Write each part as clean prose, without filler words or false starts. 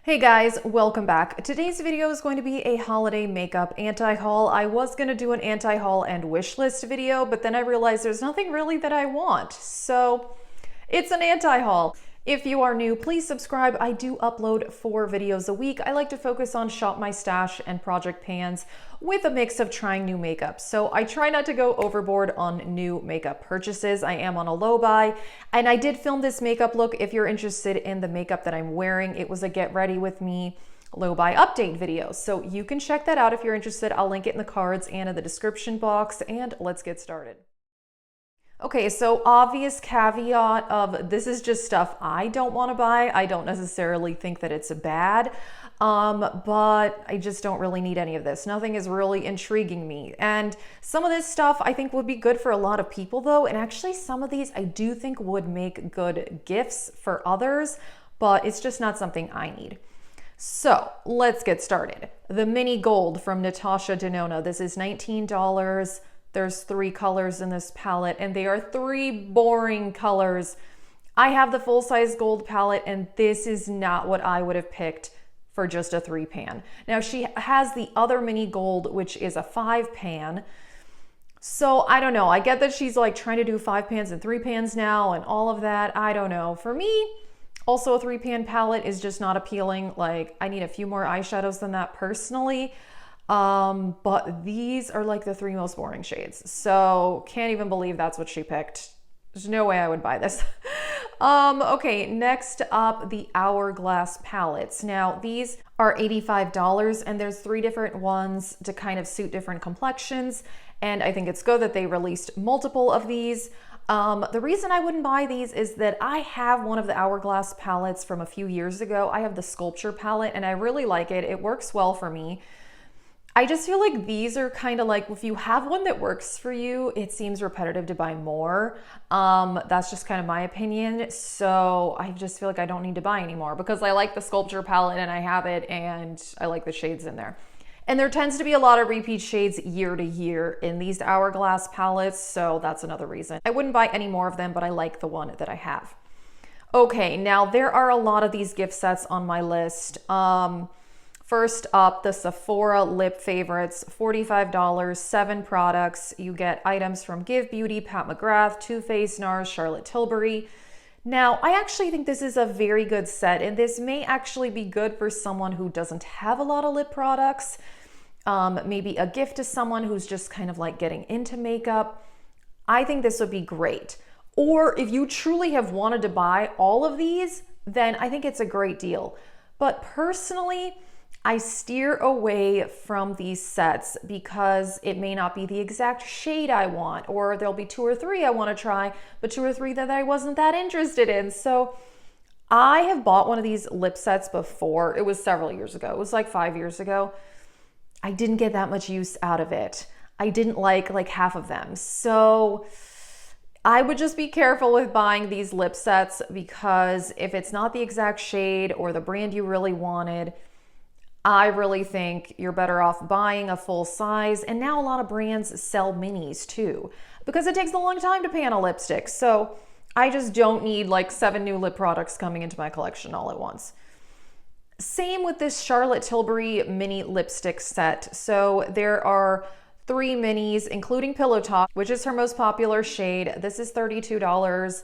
Hey guys, welcome back. Today's video is going to be a holiday makeup anti-haul. I was going to do an anti-haul and wish list video, but then I realized there's nothing really that I want. So it's an anti-haul. If you are new, please subscribe. I do upload 4 videos a week. I like to focus on shop my stash and project pans with a mix of trying new makeup. So I try not to go overboard on new makeup purchases. I am on a low buy, and I did film this makeup look. If you're interested in the makeup that I'm wearing, it was a get ready with me low buy update video. So you can check that out if you're interested. I'll link it in the cards and in the description box, and let's get started. Okay, so obvious caveat of this is just stuff I don't want to buy. I don't necessarily think that it's bad, but I just don't really need any of this. Nothing is really intriguing me. And some of this stuff I think would be good for a lot of people though. And actually some of these I do think would make good gifts for others, but it's just not something I need. So let's get started. The Mini Gold from Natasha Denona. This is $19. There's 3 colors in this palette, and they are 3 boring colors. I have the full-size gold palette, and this is not what I would have picked for just a 3 pan. Now, she has the other Mini Gold, which is a 5 pan. So I don't know. I get that she's like trying to do 5 pans and 3 pans now and all of that. I don't know. For me, also a 3 pan palette is just not appealing. Like, I need a few more eyeshadows than that personally. But these are like the 3 most boring shades. So can't even believe that's what she picked. There's no way I would buy this. Okay, next up, the Hourglass palettes. Now these are $85 and there's 3 different ones to kind of suit different complexions. And I think it's good that they released multiple of these. The reason I wouldn't buy these is that I have one of the Hourglass palettes from a few years ago. I have the Sculpture palette and I really like it. It works well for me. I just feel like these are kind of like, if you have one that works for you, it seems repetitive to buy more. That's just kind of my opinion. So I just feel like I don't need to buy anymore because I like the Sculpture palette and I have it and I like the shades in there. And there tends to be a lot of repeat shades year to year in these Hourglass palettes. So that's another reason. I wouldn't buy any more of them, but I like the one that I have. Okay, now there are a lot of these gift sets on my list. First up, the Sephora Lip Favorites, $45, 7 products. You get items from Give Beauty, Pat McGrath, Too Faced, NARS, Charlotte Tilbury. Now, I actually think this is a very good set, and this may actually be good for someone who doesn't have a lot of lip products. Maybe a gift to someone who's just kind of like getting into makeup. I think this would be great. Or if you truly have wanted to buy all of these, then I think it's a great deal. But personally, I steer away from these sets because it may not be the exact shade I want, or there'll be 2 or 3 I want to try, but 2 or 3 that I wasn't that interested in. So I have bought one of these lip sets before. It was several years ago. It was like 5 years ago. I didn't get that much use out of it. I didn't like half of them. So I would just be careful with buying these lip sets because if it's not the exact shade or the brand you really wanted, I really think you're better off buying a full size. And now a lot of brands sell minis too, because it takes a long time to pan a lipstick. So I just don't need like 7 new lip products coming into my collection all at once. Same with this Charlotte Tilbury mini lipstick set. So there are 3 minis, including Pillow Talk, which is her most popular shade. This is $32.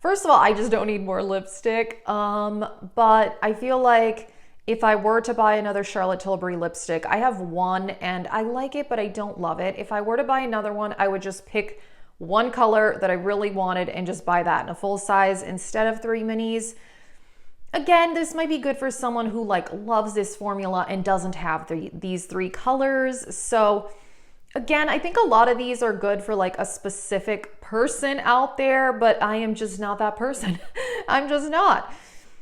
First of all, I just don't need more lipstick. But I feel like if I were to buy another Charlotte Tilbury lipstick, I have one and I like it, but I don't love it. If I were to buy another one, I would just pick one color that I really wanted and just buy that in a full size instead of 3 minis. Again, this might be good for someone who like loves this formula and doesn't have these 3 colors. So again, I think a lot of these are good for like a specific person out there, but I am just not that person. I'm just not.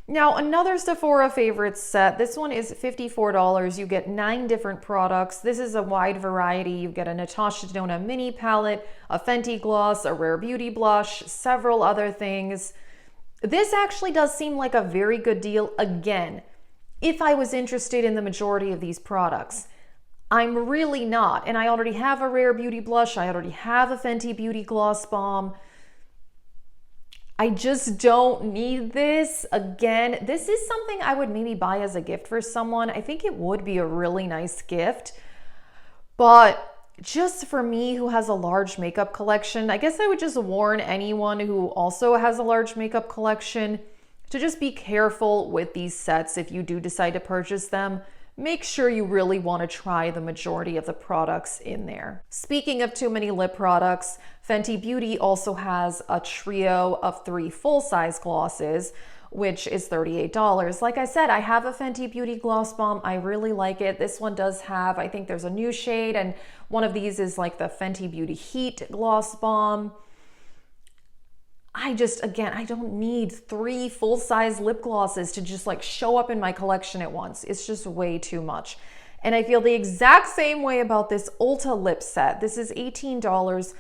Now, another Sephora Favorites set. This one is $54. You get 9 different products. This is a wide variety. You get a Natasha Denona mini palette, a Fenty gloss, a Rare Beauty blush, several other things. This actually does seem like a very good deal, again, if I was interested in the majority of these products. I'm really not, and I already have a Rare Beauty blush. I already have a Fenty Beauty Gloss Bomb. I just don't need this. Again, this is something I would maybe buy as a gift for someone. I think it would be a really nice gift, but just for me who has a large makeup collection, I guess I would just warn anyone who also has a large makeup collection to just be careful with these sets if you do decide to purchase them. Make sure you really want to try the majority of the products in there. Speaking of too many lip products, Fenty Beauty also has a trio of 3 full-size glosses, which is $38. Like I said, I have a Fenty Beauty gloss bomb. I really like it. This one does have, I think there's a new shade, and one of these is like the Fenty Beauty Heat gloss bomb. Again, I don't need 3 full-size lip glosses to just like show up in my collection at once. It's just way too much. And I feel the exact same way about this Ulta lip set. This is $18,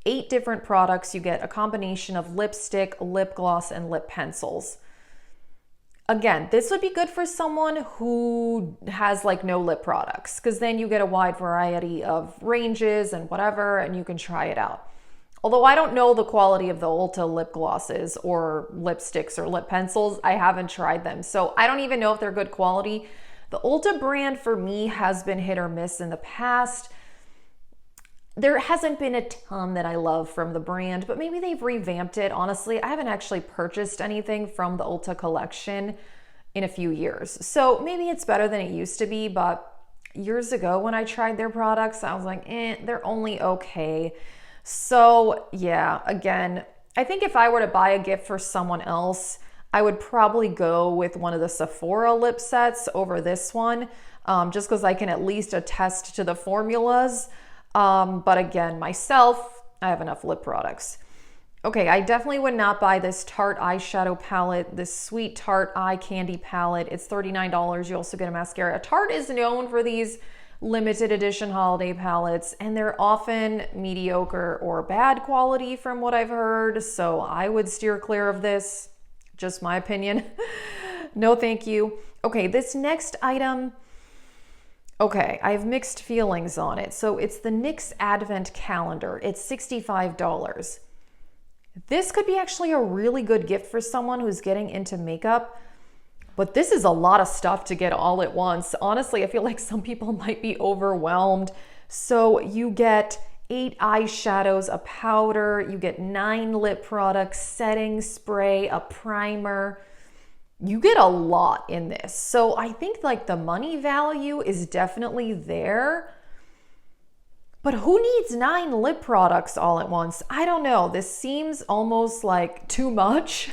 8 different products. You get a combination of lipstick, lip gloss, and lip pencils. Again, this would be good for someone who has like no lip products, because then you get a wide variety of ranges and whatever, and you can try it out. Although I don't know the quality of the Ulta lip glosses or lipsticks or lip pencils, I haven't tried them. So I don't even know if they're good quality. The Ulta brand for me has been hit or miss in the past. There hasn't been a ton that I love from the brand, but maybe they've revamped it. Honestly, I haven't actually purchased anything from the Ulta collection in a few years. So maybe it's better than it used to be, but years ago when I tried their products, I was like, they're only okay. So yeah, again, I think if I were to buy a gift for someone else, I would probably go with one of the Sephora lip sets over this one, just because I can at least attest to the formulas. But again, myself, I have enough lip products. Okay, I definitely would not buy this Tarte eyeshadow palette, this Sweet Tarte eye candy palette. It's $39. You also get a mascara. Tarte is known for these limited edition holiday palettes, and they're often mediocre or bad quality from what I've heard, so I would steer clear of this. Just my opinion. No thank you. Okay, this next item, okay, I have mixed feelings on it. So it's the NYX Advent Calendar. It's $65. This could be actually a really good gift for someone who's getting into makeup. But this is a lot of stuff to get all at once. Honestly, I feel like some people might be overwhelmed. So you get 8 eyeshadows, a powder, you get 9 lip products, setting spray, a primer. You get a lot in this. So I think like the money value is definitely there. But who needs 9 lip products all at once? I don't know. This seems almost like too much,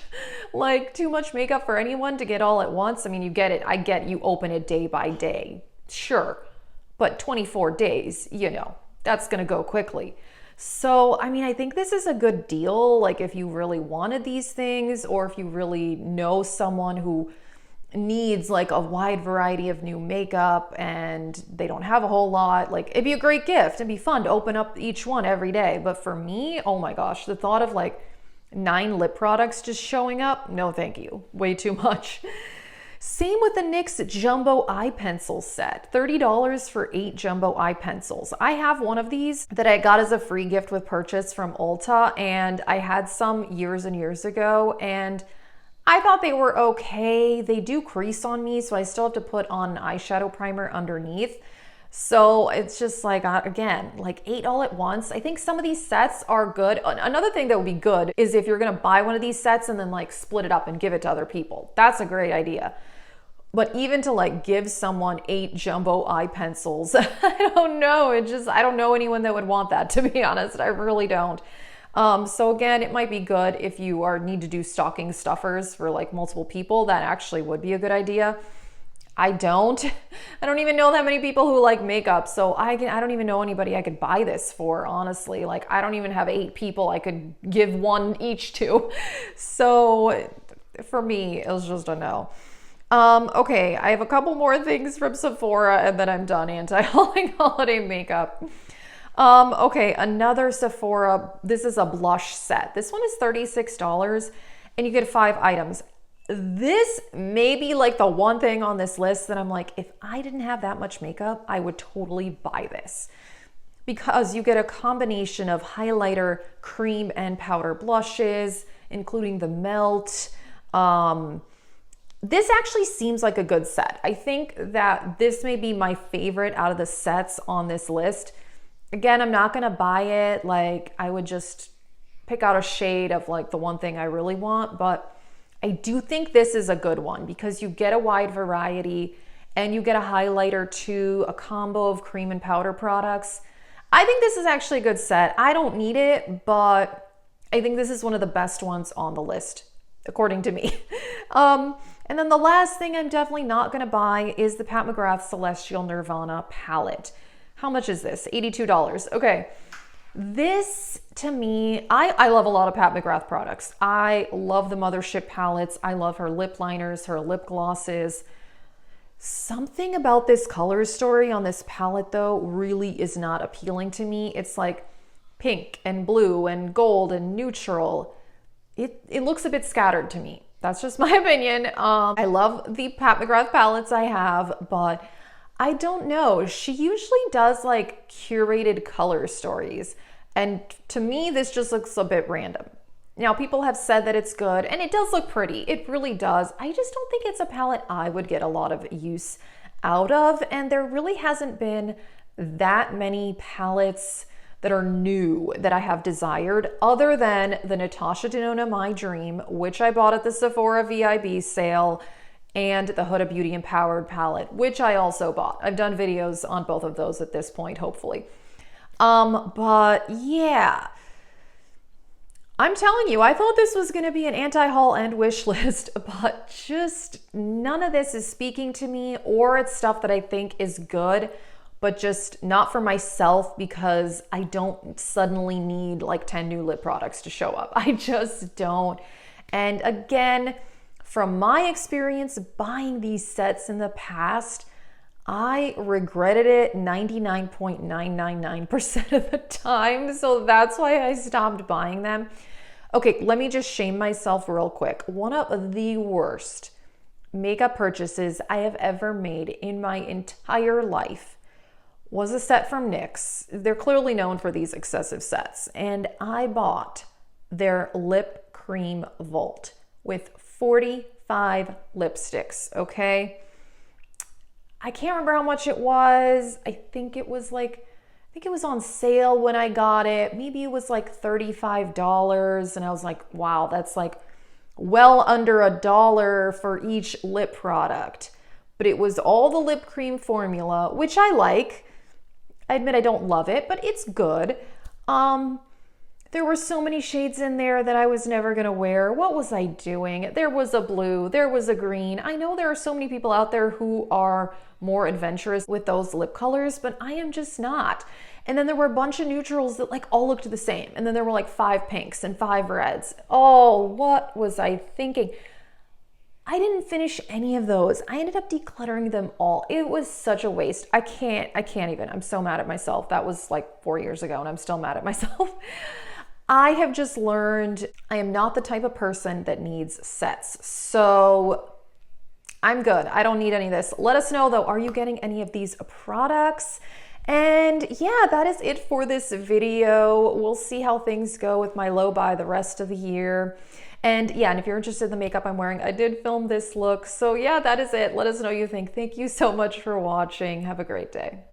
like too much makeup for anyone to get all at once. I mean, you get it. I get you open it day by day. Sure. But 24 days, that's going to go quickly. So, I mean, I think this is a good deal. Like if you really wanted these things, or if you really know someone who needs like a wide variety of new makeup and they don't have a whole lot, like it'd be a great gift. It'd be fun to open up each one every day. But for me, oh my gosh, the thought of like 9 lip products just showing up, no thank you, way too much. Same with the NYX Jumbo Eye Pencil set, $30 for 8 jumbo eye pencils. I have one of these that I got as a free gift with purchase from Ulta, and I had some years and years ago, and I thought they were okay. They do crease on me, so I still have to put on an eyeshadow primer underneath. So it's just like, again, like 8 all at once. I think some of these sets are good. Another thing that would be good is if you're gonna buy one of these sets and then like split it up and give it to other people. That's a great idea. But even to like give someone 8 jumbo eye pencils, I don't know. I don't know anyone that would want that, to be honest. I really don't. So again, it might be good if you need to do stocking stuffers for like multiple people. That actually would be a good idea. I don't even know that many people who like makeup. So I don't even know anybody I could buy this for, honestly. Like I don't even have 8 people I could give one each to. So for me, it was just a no. Okay, I have a couple more things from Sephora and then I'm done anti-hauling holiday makeup. Okay, another Sephora, this is a blush set. This one is $36 and you get 5 items. This may be like the one thing on this list that I'm like, if I didn't have that much makeup, I would totally buy this. Because you get a combination of highlighter, cream, and powder blushes. including the melt. This actually seems like a good set. I think that this may be my favorite out of the sets on this list. Again, I'm not gonna buy it. Like, I would just pick out a shade of like the one thing I really want, but I do think this is a good one because you get a wide variety and you get a highlighter too, a combo of cream and powder products. I think this is actually a good set. I don't need it, but I think this is one of the best ones on the list, according to me. And then the last thing I'm definitely not gonna buy is the Pat McGrath Celestial Nirvana palette. How much is this? $82. Okay. This, to me, I love a lot of Pat McGrath products. I love the Mothership palettes. I love her lip liners, her lip glosses. Something about this color story on this palette, though, really is not appealing to me. It's like pink and blue and gold and neutral. It looks a bit scattered to me. That's just my opinion. I love the Pat McGrath palettes I have, but I don't know. She usually does like curated color stories. And to me, this just looks a bit random. Now, people have said that it's good, and it does look pretty. It really does. I just don't think it's a palette I would get a lot of use out of. And there really hasn't been that many palettes that are new that I have desired, other than the Natasha Denona My Dream, which I bought at the Sephora VIB sale, and the Huda Beauty Empowered palette, which I also bought. I've done videos on both of those at this point, hopefully. But yeah, I'm telling you, I thought this was going to be an anti-haul and wish list, but just none of this is speaking to me, or it's stuff that I think is good, but just not for myself because I don't suddenly need like 10 new lip products to show up. I just don't. And again, from my experience buying these sets in the past, I regretted it 99.999% of the time. So that's why I stopped buying them. Okay, let me just shame myself real quick. One of the worst makeup purchases I have ever made in my entire life was a set from NYX. They're clearly known for these excessive sets. And I bought their lip cream vault with 45 lipsticks, okay? I can't remember how much it was. I think it was on sale when I got it. Maybe it was like $35. And I was like, wow, that's like well under $1 for each lip product. But it was all the lip cream formula, which I like. I admit I don't love it, but it's good. There were so many shades in there that I was never gonna wear. What was I doing? There was a blue, there was a green. I know there are so many people out there who are more adventurous with those lip colors, but I am just not. And then there were a bunch of neutrals that like all looked the same. And then there were like 5 pinks and 5 reds. Oh, what was I thinking? I didn't finish any of those. I ended up decluttering them all. It was such a waste. I can't even. I'm so mad at myself. That was like 4 years ago and I'm still mad at myself. I have just learned I am not the type of person that needs sets. So I'm good. I don't need any of this. Let us know though, are you getting any of these products? And yeah, that is it for this video. We'll see how things go with my low buy the rest of the year. And yeah, and if you're interested in the makeup I'm wearing, I did film this look. So yeah, that is it. Let us know what you think. Thank you so much for watching. Have a great day.